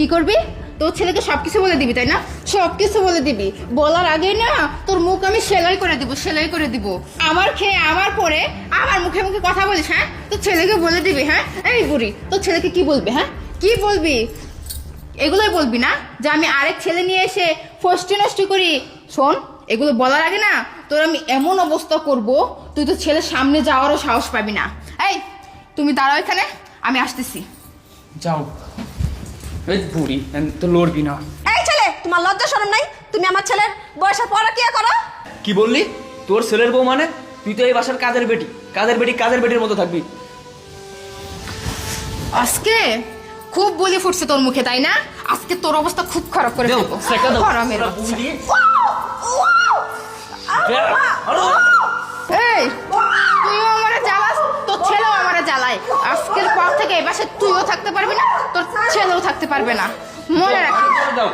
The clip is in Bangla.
কি করবি? তোর ছেলেকে সবকিছু বলে দিবি তাই না? সবকিছু বলে দিবি, বলার আগেই না তোর মুখ আমি সেলাই করে দিব, সেলাই করে দিব। আমার খেয়ে আমার পরে আমার মুখে মুখে কথা বলিস, হ্যাঁ? তোর ছেলেকে বলে দিবি, হ্যাঁ? এই বুড়ি, তোর ছেলেকে কি বলবি, হ্যাঁ? কি বলবি? এগুলোই বলবি না যে আমি আরেক ছেলে নিয়ে এসে ফষ্টি নষ্টি করি? শোন, এগুলো বলার আগে না তোর আমি এমন অবস্থা করব, তুই তো ছেলের সামনে যাওয়ারও সাহস পাবি না। এই তুমি দাঁড়াও এখানে, আমি আসতেছি। যাও। এই বুড়ি তো লড়বি না। এই ছেলে, তোমার লজ্জা শরম নাই? তুমি আমার ছেলের বয়সের পরকীয়া করো? কি বললি? তোর ছেলের বউ মানে? তুই তো এই বাসার কাজের বেটি, কাজের বেটির মতো থাকবি। আজকে খুব বলি ফুটছে তোর মুখে, তাই না? আজকে তোর অবস্থা খুব খারাপ করে দাও, দেবো। সেটা দাও। হারামের বাচ্চা। এই তুইও আমারে জ্বালাস, তোর ছেলেও আমারে জ্বালায়। আজকের পর থেকে এই বাসায় তুইও থাকতে পারবি না, তোর ছেলেও থাকতে পারবে না, মনে রাখিস। দাও।